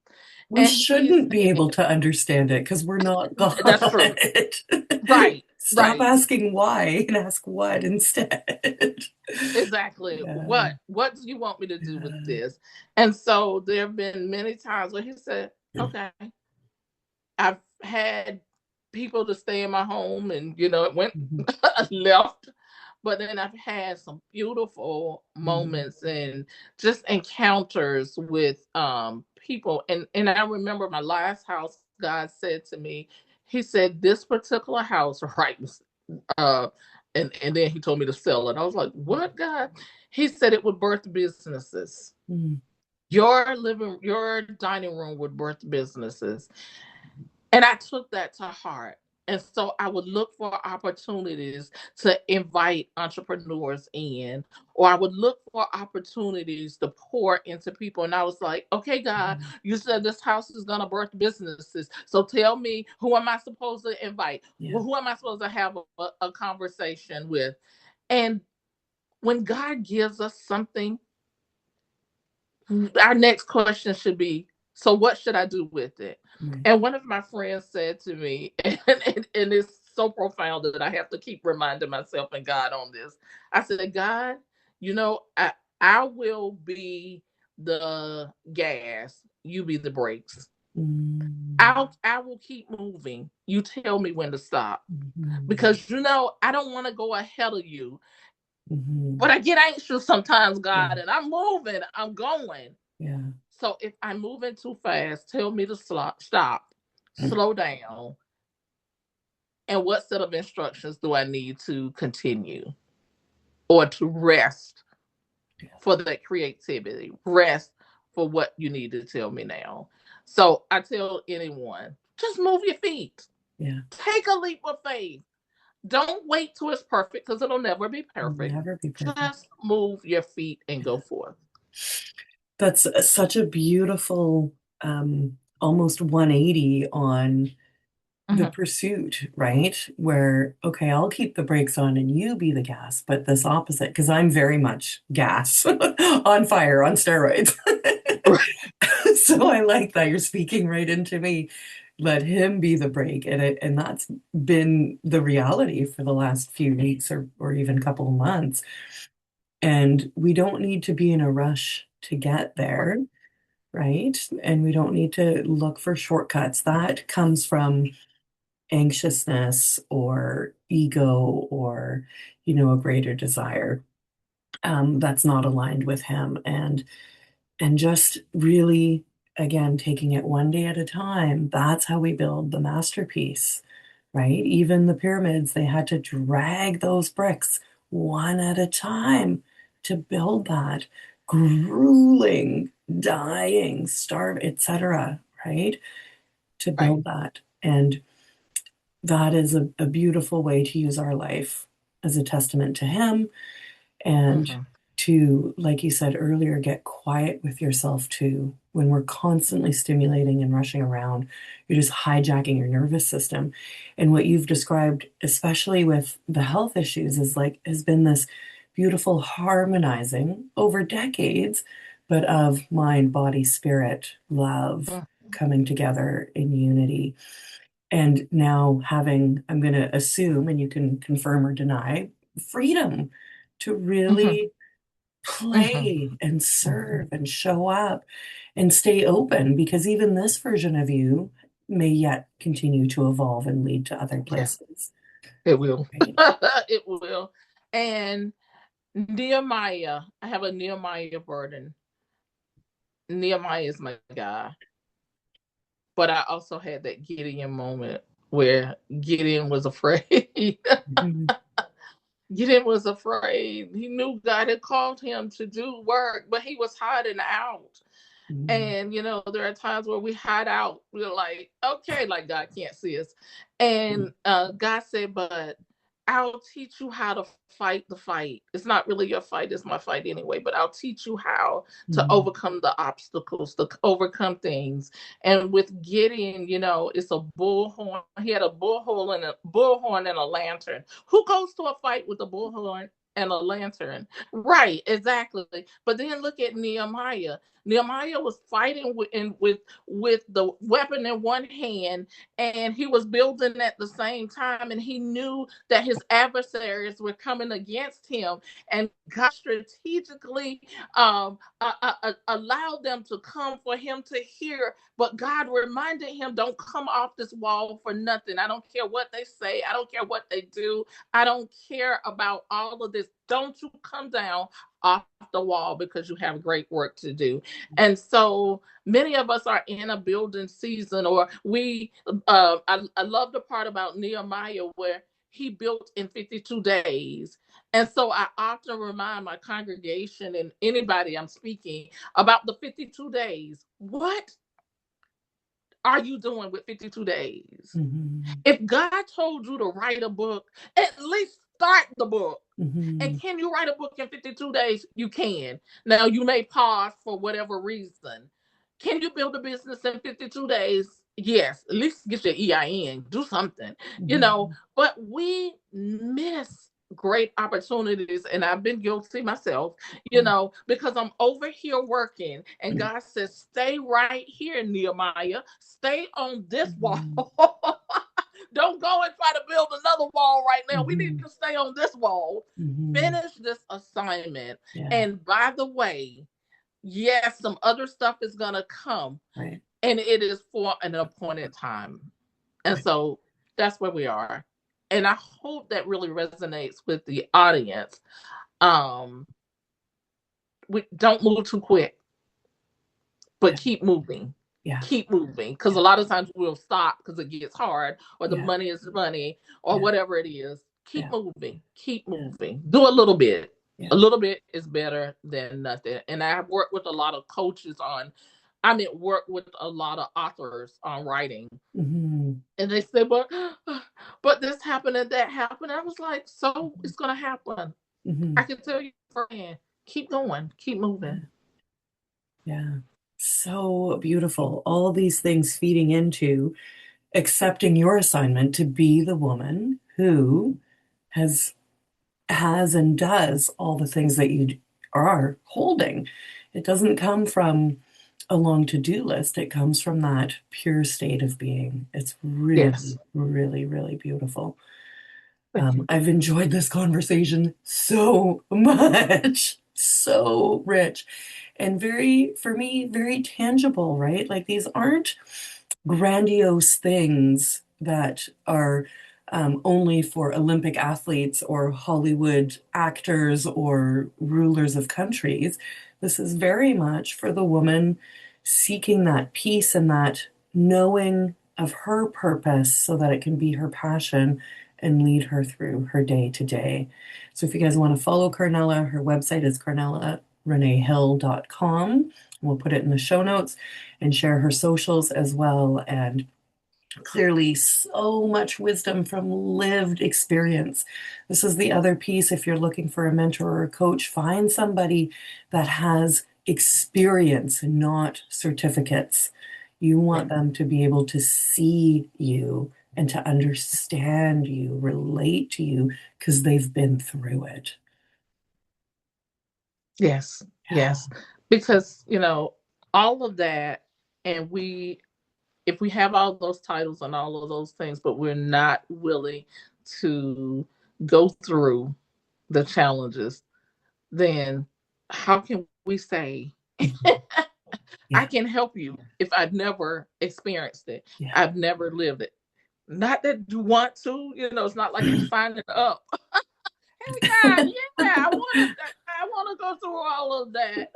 Speaker 1: we
Speaker 2: And He's
Speaker 1: shouldn't be
Speaker 2: saying,
Speaker 1: able to understand it because we're not
Speaker 2: that's true.
Speaker 1: God.
Speaker 2: Right,
Speaker 1: Stop
Speaker 2: right.
Speaker 1: asking why and ask what instead.
Speaker 2: Exactly.
Speaker 1: Yeah,
Speaker 2: What do you want me to do with
Speaker 1: yeah.
Speaker 2: this? And so there have been many times where He said, okay, I've had people to stay in my home, and it went
Speaker 1: Mhm,
Speaker 2: left. But then I've had some beautiful
Speaker 1: mhm,
Speaker 2: moments and just encounters with people. And I remember my last house, God said to me, He said, this particular house, right? Uh and then He told me to sell it. I was like, what, God? He said it would birth businesses.
Speaker 1: mm,
Speaker 2: Your dining room would birth businesses. And I took that to heart. And so I would look for opportunities to invite entrepreneurs in, or I would look for opportunities to pour into people. And I was like, okay, God,
Speaker 1: mhm.
Speaker 2: you said this house is going to birth businesses. So tell me, who am I supposed to invite?
Speaker 1: Yeah.
Speaker 2: Who am I supposed to have a conversation with? And when God gives us something, our next question should be, so what should I do with it?
Speaker 1: Right.
Speaker 2: And one of my friends said to me, and it's so profound that I have to keep reminding myself and God on this. I said, God, I will be the gas, you be the brakes.
Speaker 1: Mm.
Speaker 2: I will keep moving. You tell me when to stop.
Speaker 1: Mhm.
Speaker 2: Because I don't want to go ahead of you. But
Speaker 1: Mhm.
Speaker 2: I get anxious sometimes,
Speaker 1: Yeah.
Speaker 2: God, and I'm moving, I'm going.
Speaker 1: Yeah.
Speaker 2: So if I'm moving too fast, tell me to stop, slow down, and what set of instructions do I need to continue or to rest for that creativity? Rest for what you need to tell me now. So I tell anyone, just move your feet.
Speaker 1: Yeah.
Speaker 2: Take a leap of faith. Don't wait till it's perfect because it'll never be perfect.
Speaker 1: Never be perfect.
Speaker 2: Just move your feet and go
Speaker 1: Yeah.
Speaker 2: forth.
Speaker 1: That's such a beautiful, almost 180 on the
Speaker 2: Mhm.
Speaker 1: pursuit, right? Where, okay, I'll keep the brakes on and you be the gas, but this opposite, because I'm very much gas on fire, on steroids. So I like that you're speaking right into me. Let him be the brake. And that's been the reality for the last few weeks or even couple of months. And we don't need to be in a rush to get there, right? And we don't need to look for shortcuts. That comes from anxiousness or ego or, a greater desire that's not aligned with him. And just really, again, taking it one day at a time. That's how we build the masterpiece, right? Even the pyramids, they had to drag those bricks one at a time to build that. Grueling, dying, starve, etc., right? To
Speaker 2: Right.
Speaker 1: build that. And that is a beautiful way to use our life as a testament to him and
Speaker 2: Mm-hmm.
Speaker 1: to, like you said earlier, get quiet with yourself too. When we're constantly stimulating and rushing around, you're just hijacking your nervous system. And what you've described, especially with the health issues, has been this beautiful harmonizing over decades, but of mind, body, spirit, love coming together in unity. And now having, I'm going to assume, and you can confirm or deny, freedom to
Speaker 2: Mm-hmm.
Speaker 1: really
Speaker 2: Mm-hmm.
Speaker 1: play and serve and show up and stay open because even this version of you may yet continue to evolve and lead to other
Speaker 2: Yeah,
Speaker 1: places,
Speaker 2: it will.
Speaker 1: right?
Speaker 2: It will. And Nehemiah, I have a Nehemiah burden. Nehemiah is my guy. But I also had that Gideon moment where Gideon was afraid.
Speaker 1: Mhm.
Speaker 2: Gideon was afraid. He knew God had called him to do work, but he was hiding out.
Speaker 1: Mhm.
Speaker 2: And there are times where we hide out. We're like, okay, like God can't see us. And God said, but I'll teach you how to fight the fight. It's not really your fight, it's my fight anyway, but I'll teach you how to
Speaker 1: Mhm.
Speaker 2: overcome the obstacles, to overcome things. And with Gideon, it's a bullhorn. He had a bullhorn and a lantern. Who goes to a fight with a bullhorn and a lantern? Right, exactly. But then look at Nehemiah. Nehemiah was fighting with the weapon in one hand, and he was building at the same time, and he knew that his adversaries were coming against him, and God strategically allowed them to come for him to hear. But God reminded him, "Don't come off this wall for nothing. I don't care what they say. I don't care what they do. I don't care about all of this. Don't you come down off the wall because you have great work to do." And so many of us are in a building season, or I love the part about Nehemiah where he built in 52 days. And so I often remind my congregation and anybody I'm speaking about the 52 days. What are you doing with 52 days?
Speaker 1: Mhm.
Speaker 2: If God told you to write a book, at least start the book. And
Speaker 1: Mhm.
Speaker 2: can you write a book in 52 days? You can. Now, you may pause for whatever reason. Can you build a business in 52 days? Yes. At least get your EIN, do something,
Speaker 1: Mhm.
Speaker 2: but we miss. great opportunities, and I've been guilty myself,
Speaker 1: Mm,
Speaker 2: because I'm over here working, and
Speaker 1: mm,
Speaker 2: God says, stay right here, Nehemiah. Stay on this wall.
Speaker 1: mm,
Speaker 2: Don't go and try to build another wall right now. We need
Speaker 1: mhm,
Speaker 2: to stay on this wall.
Speaker 1: mhm.
Speaker 2: Finish this assignment.
Speaker 1: Yeah,
Speaker 2: And by the way, yes, some other stuff is going to come,
Speaker 1: right,
Speaker 2: and it is for an appointed time. And
Speaker 1: right.
Speaker 2: so that's where we are. And I hope that really resonates with the audience. Um, we don't move too quick, but
Speaker 1: Yeah,
Speaker 2: keep moving.
Speaker 1: yeah,
Speaker 2: Keep moving. Because
Speaker 1: yeah,
Speaker 2: a lot of times we'll stop because it gets hard, or the
Speaker 1: yeah,
Speaker 2: money is the money, or
Speaker 1: yeah,
Speaker 2: whatever it is. Keep
Speaker 1: yeah,
Speaker 2: moving. Keep
Speaker 1: yeah,
Speaker 2: moving. Do a little bit.
Speaker 1: yeah.
Speaker 2: A little bit is better than nothing. And I have worked with a lot of coaches work with a lot of authors on writing.
Speaker 1: Mhm,
Speaker 2: And they said, but this happened and that happened. I was like, so
Speaker 1: mhm,
Speaker 2: it's gonna happen. I
Speaker 1: mhm.
Speaker 2: can tell you, friend, keep going, keep moving.
Speaker 1: Yeah. So beautiful. All these things feeding into accepting your assignment to be the woman who has and does all the things that you are holding. It doesn't come from a long to-do list. It comes from that pure state of being. It's
Speaker 2: Yes.
Speaker 1: really, really, really beautiful.
Speaker 2: Thank you.
Speaker 1: I've enjoyed this conversation so much. So rich and very, for me, very tangible, right? Like these aren't grandiose things that are only for Olympic athletes or Hollywood actors or rulers of countries. This is very much for the woman seeking that peace and that knowing of her purpose so that it can be her passion and lead her through her day to day. So if you guys want to follow Carnela, her website is carnelareneehill.com. We'll put it in the show notes and share her socials as well. And clearly, so much wisdom from lived experience. This is the other piece. If you're looking for a mentor or a coach, find somebody that has experience, not certificates. You
Speaker 2: Yeah.
Speaker 1: want them to be able to see you and to understand you, relate to you, because they've been through it.
Speaker 2: Yes.
Speaker 1: Yeah.
Speaker 2: Yes. Because, all of that, and if we have all those titles and all of those things, but we're not willing to go through the challenges, then how can we say,
Speaker 1: Mhm.
Speaker 2: I
Speaker 1: Yeah.
Speaker 2: can help you if I've never experienced it?
Speaker 1: Yeah.
Speaker 2: I've never lived it. Not that you want to, it's not like you signing up. Hey God, yeah, I want to go through all of that,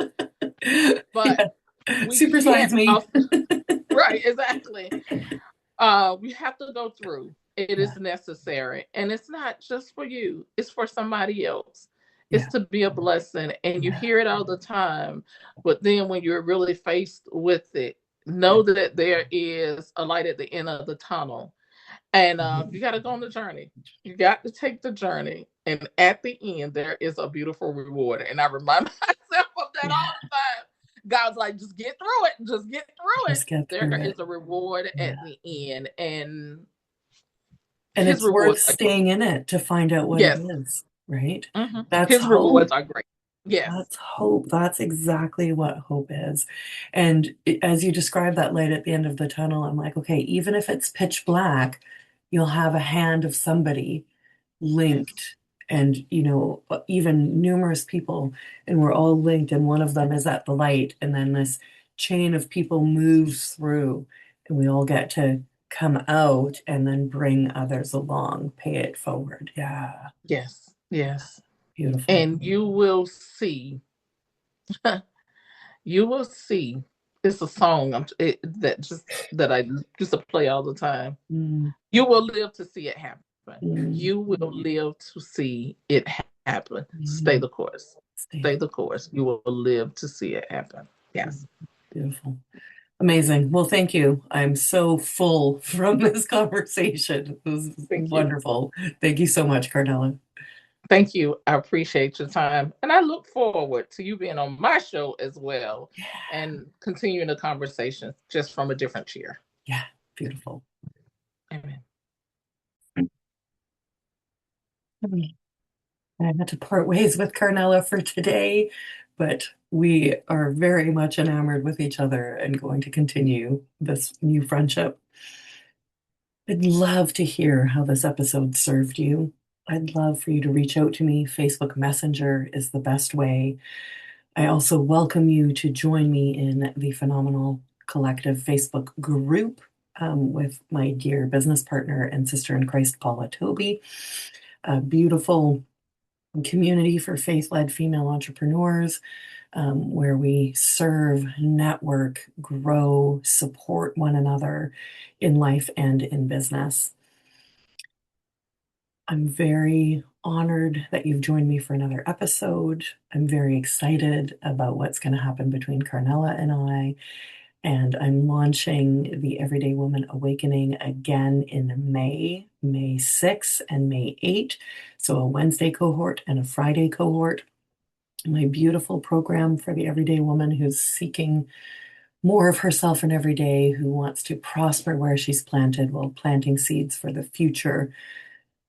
Speaker 2: but
Speaker 1: Yeah.
Speaker 2: we
Speaker 1: Supersize
Speaker 2: can't.
Speaker 1: me.
Speaker 2: Right, exactly. We have to go through. It
Speaker 1: Yeah.
Speaker 2: is necessary. And it's not just for you, it's for somebody else. It's
Speaker 1: Yeah.
Speaker 2: to be a blessing. And you
Speaker 1: Yeah.
Speaker 2: hear it all the time. But then when you're really faced with it,
Speaker 1: Yeah.
Speaker 2: know that there is a light at the end of the tunnel. And you
Speaker 1: Mhm.
Speaker 2: got to go on the journey. You got to take the journey. And at the end, there is a beautiful reward. And I remind myself of that
Speaker 1: Yeah.
Speaker 2: all the time. God's like, just get through it. Just get through it.
Speaker 1: Just get
Speaker 2: There
Speaker 1: through it.
Speaker 2: is a reward
Speaker 1: Yeah.
Speaker 2: at the end. And
Speaker 1: And
Speaker 2: his
Speaker 1: it's worth
Speaker 2: rewards are great.
Speaker 1: staying in it to find out what it
Speaker 2: Yes.
Speaker 1: is, right?
Speaker 2: Mhm.
Speaker 1: That's
Speaker 2: His rewards
Speaker 1: hope.
Speaker 2: are great. Yes.
Speaker 1: That's hope. That's exactly what hope is. And as you describe that light at the end of the tunnel, I'm like, okay, even if it's pitch black, you'll have a hand of somebody
Speaker 2: Yes.
Speaker 1: linked and even numerous people, and we're all linked, and one of them is at the light, and then this chain of people moves through, and we all get to come out and then bring others along, pay it forward. Yeah.
Speaker 2: Yes. Yes.
Speaker 1: Beautiful.
Speaker 2: And you will see, you will see. It's a song that I used to play all the time.
Speaker 1: Mm,
Speaker 2: You will live to see it happen.
Speaker 1: mm,
Speaker 2: You will live to see it happen. Stay
Speaker 1: mm.
Speaker 2: the course.
Speaker 1: Stay
Speaker 2: Stay
Speaker 1: the
Speaker 2: the course. You will live to see it happen. Yes.
Speaker 1: beautiful. Amazing. Well, thank you. I'm so full from this conversation. It was
Speaker 2: Thank you.
Speaker 1: wonderful. Thank you so much, Carnella.
Speaker 2: Thank you. I appreciate your time. And I look forward to you being on my show as well and continuing the conversation just from a different chair.
Speaker 1: Yeah, beautiful.
Speaker 2: Amen.
Speaker 1: I had to part ways with Carnela for today, but we are very much enamored with each other and going to continue this new friendship. I'd love to hear how this episode served you. I'd love for you to reach out to me. Facebook Messenger is the best way. I also welcome you to join me in the Phenomenal Collective Facebook group with my dear business partner and sister in Christ, Paula Toby. A beautiful community for faith-led female entrepreneurs where we serve, network, grow, support one another in life and in business. I'm very honored that you've joined me for another episode. I'm very excited about what's going to happen between Carnela and I. And I'm launching the Everyday Woman Awakening again in May 6th and May 8th. So a Wednesday cohort and a Friday cohort. My beautiful program for the everyday woman who's seeking more of herself in every day, who wants to prosper where she's planted while planting seeds for the future,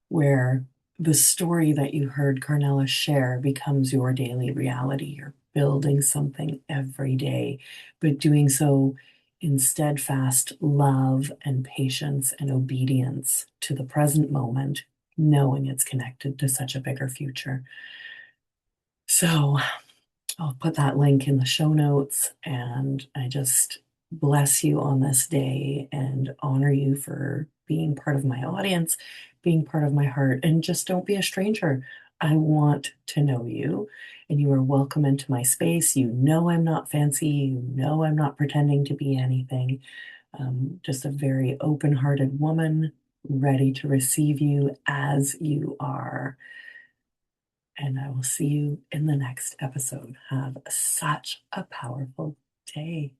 Speaker 1: where the story that you heard Carnela share becomes your daily reality. You're building something every day, but doing so in steadfast love and patience and obedience to the present moment, knowing it's connected to such a bigger future. So I'll put that link in the show notes, and I just bless you on this day and honor you for being part of my audience, being part of my heart, and just don't be a stranger. I want to know you, and you are welcome into my space. You know I'm not fancy. You know I'm not pretending to be anything. Just a very open-hearted woman, ready to receive you as you are. And I will see you in the next episode. Have such a powerful day.